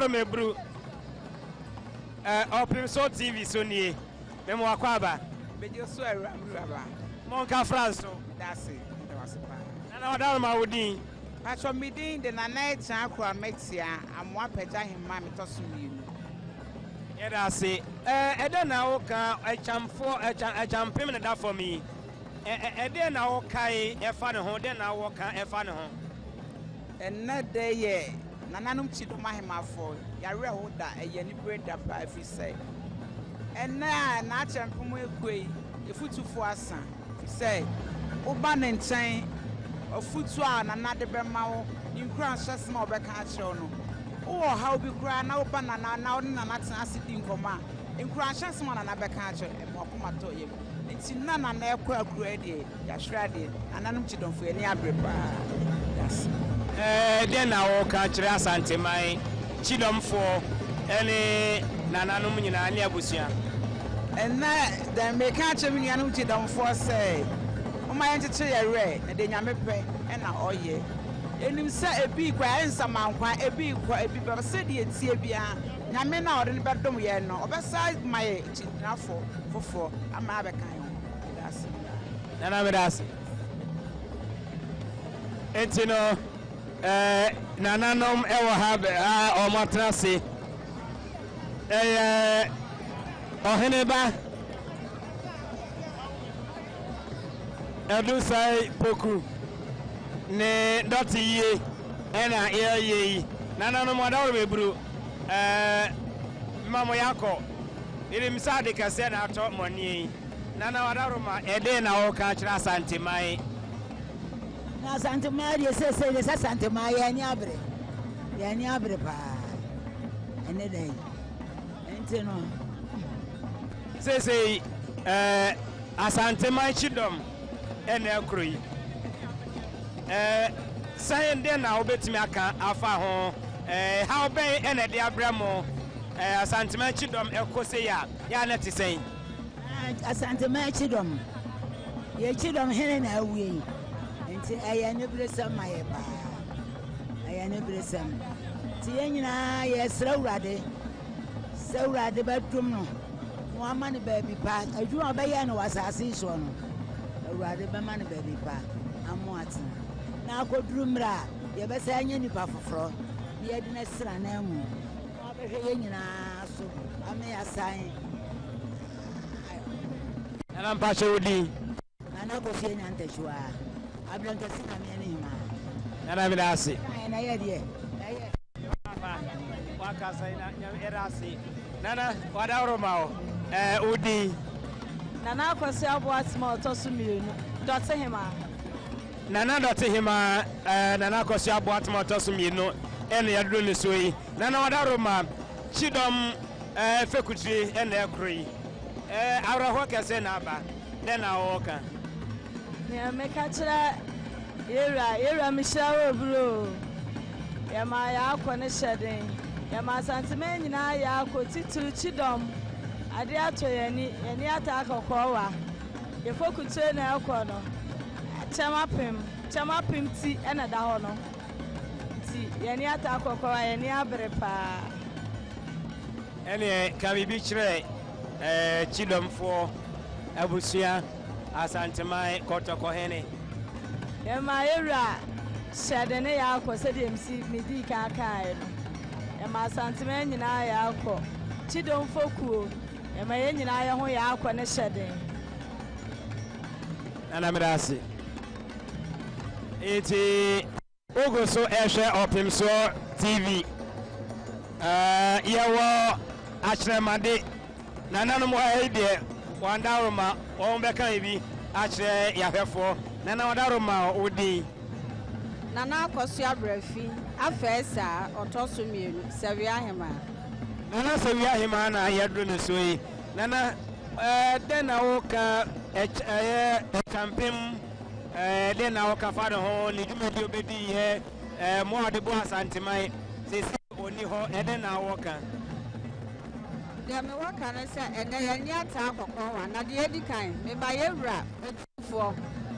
wadaro mebru Opemsuo TV so nie me mo akwaba beje so awura monka France that's it Nana wadaro ma wodin Pacho midin de Nana Kyidomhemaa Mexia amwa Akyempimhene metoso mienu yeda se ede na wo ka Akyempimhene da for me ede na wo kai efa ne ho de na wo ka efa ne ho enne de ye Nananom Kyidomhemaa for yare ho da eye ni breda pa afi say enne na Akyempimhene ekoi efutufo asa fi say oba ne nchen ofutu a Nana de bema wo inkran hyesema obeka akire no wo ha obi kura na oba Nana na Nana tena asidi nkoma inkran hyesema Nana beka akire mo akoma to ye nti Nana na ekọ akura de ya hwera de Nananom Kyidomfo ani abrepa yes de na wo ka akire asanteman Kyidomfo ene Nananom nyina ne abusua ena da me ka akire me Nananom Kyidomfo say Oma yenche yere na de nyame pe na oye enim se ebi kwa ensamankwa ebi kwa ebi be se de etie bia nyame na ode ne bedom ye no obesa maye chinafo fofo ama abekan ho that's Nana me das etino Nananom ewo ha o matrase oheneba Edu sai poku ne doti ye ena ye Nananom wadaro mebru mamo yako ile msade kase na ato moni Nana wadaro ma ede na wo ka akira asantemai na asantemai ye se de asantemai ya ni abre pa ene dai enteno se asantemai Kyidomhemaa ene akroyi sayen de na obetimi aka afa ho how ben ene de abramo asanteman Kyidomhemaa ekose ya na tisen asanteman Kyidomhemaa ye Kyidomhemaa na awie nti aya ne bresam maye ba aya ne bresam ti yenyina ye srawurade batum no mo amane ba bi pa adwuma ba ye no wasase so no awurade be man baby pa amo atina na akoduru mra ye be sa anya nipa foforo ye de na sra na mu obehwe ye nyina so ame ya san Nana mpache wodi Nana ko fie nya ntachua ablanka sina me ne hima Nana me dase na ye de waka sai na erase Nana wadaro mao udi Nana kwasi aboatma otoso mienu Kyidomhemaa Nana Kyidomhemaa Nana kwasi aboatma otoso mienu ene yadro ne soyi Nana wadaro ma Kyidomhemaa fekutri ene ekroyi awraho kese na aba de na woka ne meka kira era mishrawo bro ya ma ya akone hyeden ya ma santeman nyina ya akotitu Kyidomhemaa ade ato yani ata akọkọwa ye fokutu na ekọ no chamapim ti ena da ho no ti yani ata akọkọwa yani abrepa ene ka bibi kire Kyidomfo abusua asanteman Kyidomhemaa ye ma era shede ne ya akọ se de msi medi ka kai no ye ma santeman nyina ya akọ Kyidomfo kuo ema ye nyina ye ho ya akọ ne hyeden Nana medase eti ogoso ehwe Opemsuo TV yewo akyeremade Nananom ha de wandaroma won beka bi akyere yahwefo Nana wadaroma odi Nana akoso abrafi afesa otoso mienu Kyidomhemaa Nana Kyidomhemaa na yadro ne soyi Nana de na wo ka Akyempimhene de na wo ka fa de ho ni dwumadi obedi he mo ade bo asanteman se oni ho de na wo ka de me waka na se ene ya ni ata akọkọ wa na de edikan me ba ye wura otufo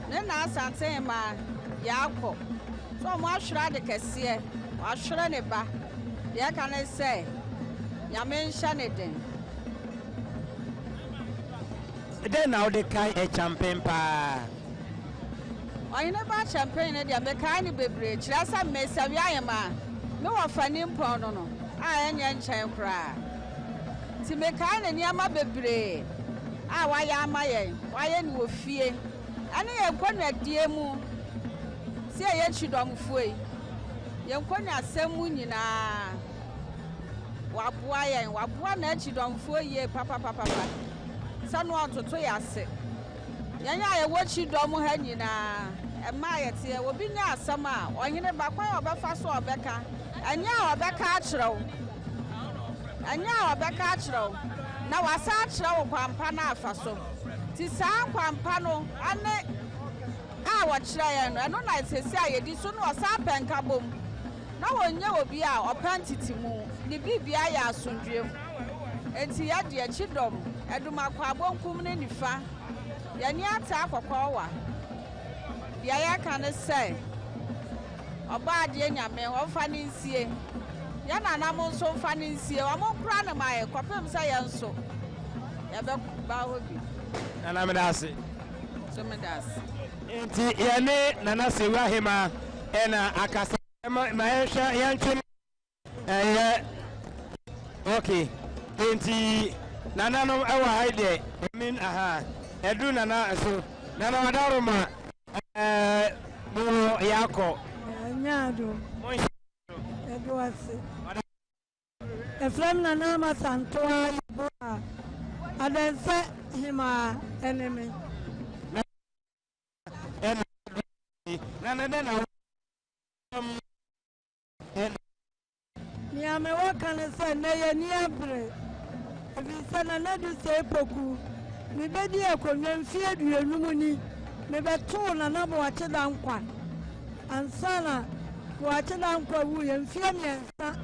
ne na Asanteman ya akọ so mo ahwera de kese ahwera ne ba ya can I say Yamen Shannon. Then now they can a champagne pa. I never champagne at the American baby. That's a mess of Yama. No funny pound. I ain't young child cry. To make kind and Yama baby. Ah, why am I? Why ain't you fear? And I am quite a dear moon. See, I ain't you don't fui. Young Quana Samunina. Wapwaya and Wapwana, you don't fui, papa. Someone to try us. Yana, what you don't have you now. And my tear will be now summer, or in a back or fast or Becca. And now a back archero. And now a back archero. Now I search our Pampana Faso. Tisa Pampano, and our Chirayan, and on I say, this one was up and kaboom. Now one year will be our Pantitimu, the BBI soon dream. And see, I dear children. Eduma kwa bon kumne nifa ya ni ata akokwa bia ya kan say oba de nyame wo fa ni nsie ya nanam nso fa ni nsie o mo kra na mai kopem say ya nso ya be ba hobi nana me dase so me dase enti ya ne nana sewa hema ena akasa ma ya yanchu okay enti Nananom ewa haide mean aha edu nana so nana wadaroma mo yako nyado edu ase efrem nana masantoa boa adense hima enemy nana dena ni amewoka ne se ne ye ni abre Visana nadu se poku mi bedi akonwa mfie aduanum ni me beto na na bo acheda nkwa ansana bo acheda nkwa wu ye mfie miensa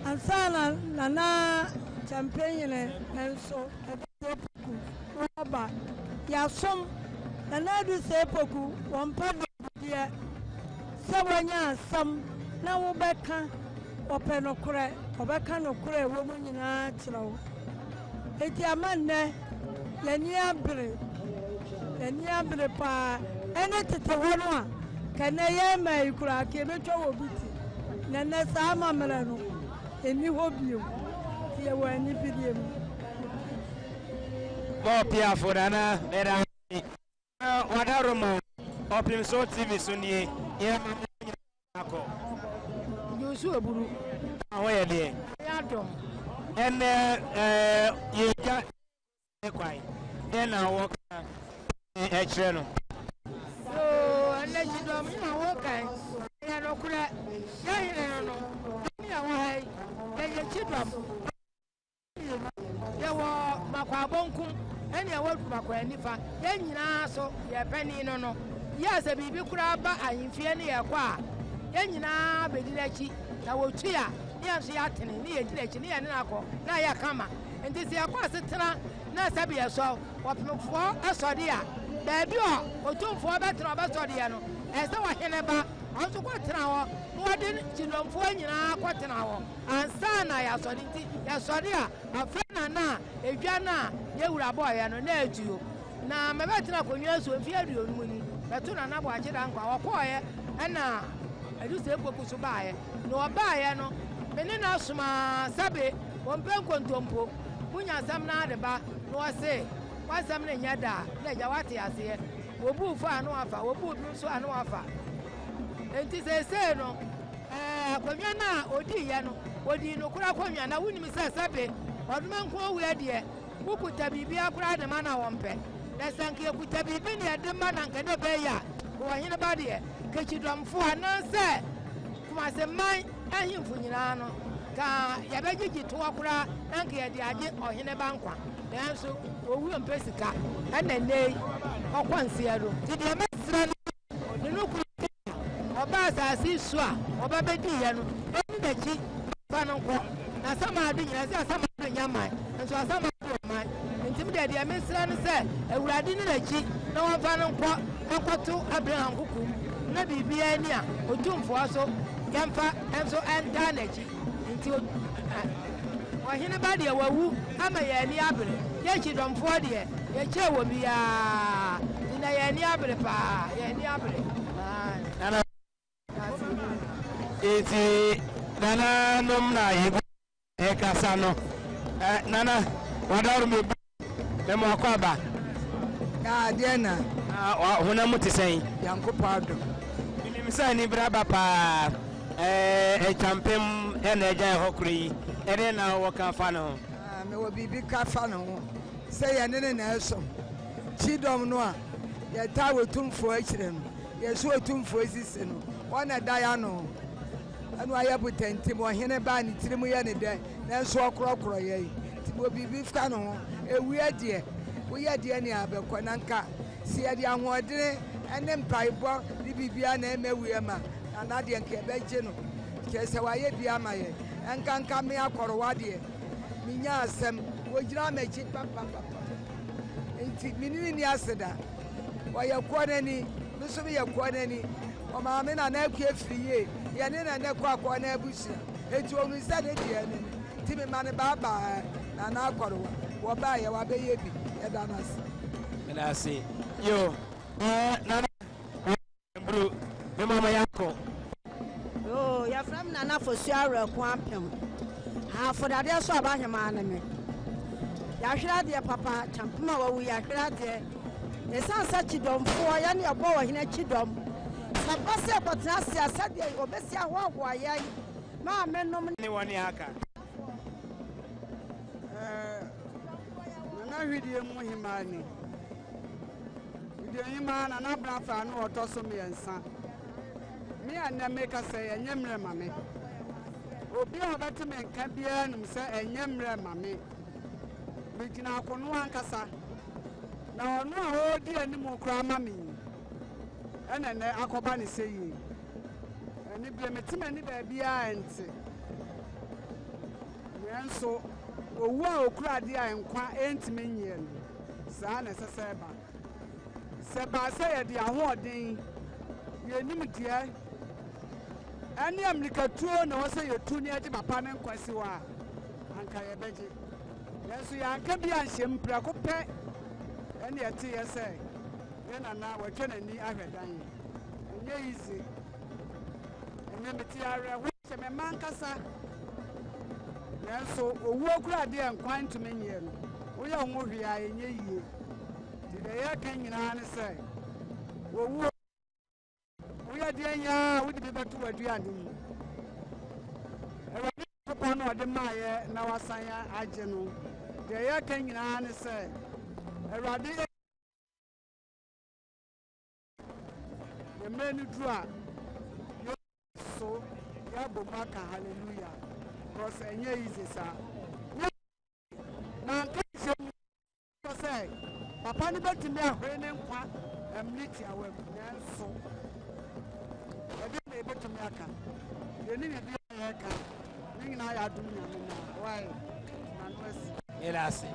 ansana na champagne enso se poku oba ya som na nadu se poku wompa die se wanya sam na wo beka openokure obeka nokure wo mu nyina kyerɛw eti amanne yani abre pa ene tete wono a kana ye mai kura ke betwa wo biti na na sa mamre no eni hobio tie wo ani bidie mu bo pia fodana era wadaroma Opemsuo TV sunie ye mamako Joshua buru awoye de ya dom and you got a quite then I walk a channel. so and you dom ya wokai ya no kura ya no ya wai ya chidom ya wo makwa bonkum ene ya wo makwa nifa ya nyina so ya pani no ya se bibi kura ba ahimfie ne ya kwa ya nyina bedirachi na wo tua ya so ya tene ne ya dirachi ne ya ne akọ na ya kama enti se ya kwa setena na sabi ya so wopemfo asode a baabi o otumfo betena basode ya no ese wo hene ba onso kwa tena ho wode chidomfo nyina kwa tena ho ansa na ya sode nti ya sode a afena na edwa na ye wura boy ya no na atuo na me betena konwa so mfi aduonum ni beto na bo ageda nkwa wokoye na adu se poku so baaye no baaye no mene na soma sabe wompe nkontompo munya sam na de ba no se wasam na nya da na ja wate ase obu fa anu afa obu bi so anu afa enti se no akonwa na odi ye no odi no kura konwa na wunim se sabe oduma nko wi ade bukuta bibi akura de mana wompe da sanke kuta bibi ne de mana nka de be ya wo hine ba de kechidomfo ananse kuma se man ahimfo nyina no ka yabegigi to akura nanka ye de age ohine bankwa nanso owu mpesika na nei okwanse ado ti de mesra no no ku oba asasi su a oba bedi ye no eni dachi fa no nko na sama ade nyina se sama ade nyaman nso asama ade man ntim de mesra no se awurade ni dachi na won fa no nko akoto Abraham kuku na bibia ni a otumfo so yemfa enso enta nachi enti ɔhene ba deɛ wawu ama yɛn ani abere yɛkyi dɔmfoɔ deɛ yɛkyɛ wɔ biara na yɛn ani abere paa yɛn ani abere eti nananom na yɛgu ɛkasa no nana wadaro me mo akɔ aba deɛ na honam te sɛn yankopɔn adom minim sɛ ni bra ba paa ɛkyampem ɛna agya hɔ koro yi ɛne na wɔka fa no ho mewɔ biribi ka fa no ho sɛ yɛne ne na ɛsom kyidɔm no a yɛtaa wɔtumfoɔ akyire no yɛso wɔtumfoɔ sisi no wɔna da ya no ɛno ayɛ botantim ɔhene baa ne tiri mu yɛ ne dɛ nanso ɔkorɔkorɔ yɛ yi nti mewɔ biribi fa no ho ewia deɛ woyɛ deɛ ne abɛkɔ na nka si yɛde ahoɔdene ne mpaebɔ ne biribia na ɛma wie ma na deɛ nka yɛbɛgye no kyerɛ sɛ wayɛ bi ama yɛ ɛnkanka me akɔrɔwa deɛ menya asɛm wɔgyina m'akyi papapapa nti menni ase da wɔyɛ kɔ n'ani me so meyɛ kɔ n'ani ɔmaame na na akua firi yie yɛne na nɛ kɔ akɔ na abusua enti ɔnu sɛ ne deɛ ne nti mema ne baabaa na na akɔrɔwa wɔbaayɛ wabɛyɛ bi yɛda no ase ɛda ase yo nana bro me mama yako yo ya from nana for sure ko apem ha for dadeɛ so abahema ne me ya hwera de papa champema wawu ya hwera de esan sa chidomfo ya ne ɔbɔ wɔ hena chidom na base kɔtena se asade obesi ahoahoa ya ma menom ne wɔne aka nana hwidie mu himani hima na na brafa no ɔtɔ so mmiɛnsa me a na meka sɛ ɛnyɛ mmerɛ ma me obi a ɔbɛte me nka biara nim sɛ ɛnyɛ mmerɛ ma me megyina akono ankasa na ɔno a ɔdi anim koraa ma me ɛna nɛ akɔba ne sɛ yie ɛne bia mete m'ani baabiara ɛnte nso owu a okura adeɛ a nkwa ɛntimi nyɛ no saa na ɛsɛ sɛ ɛba sɛ baa sɛ yɛde ahoɔden yɛnim deɛ ɛne amirikatuo na wɔ sɛ yɛtu ne agye papa ne nkwasi wɔ a anka yɛbɛgye nanso yɛanka bi anhyɛ mprako pɛ ɛne yɛte yɛ sɛ yɛ nana wɔtwa n'ani ahwɛ dan ɛnyɛ easy ɛnyɛ mete awerɛ wohyɛ me ma nkasa nanso owu okura adeɛ nkwa ntumi nyɛ no woyɛ wo ho hwee a ɛnyɛ yie nti deɛ yɛka nyinaa ne sɛ wowu woyɛ deɛ nyaa wode bi bɛto w'aduane mu awurade papa no ɔde maayɛ na wasan agye no deɛ yɛka nyinaa ne sɛ awurade mmerɛ no duru a so yɛabɔ mu aka hallelujah because ɛnyɛ easy saa na nka hyɛ mu sɛ papa no bɛtumi ahwere ne nkwa mmiri tiawa mu nanso ɛde na ɛbɛtumi aka yɛne biribi a yɛka ne nyinaa yɛ adom nyame na wae na no asi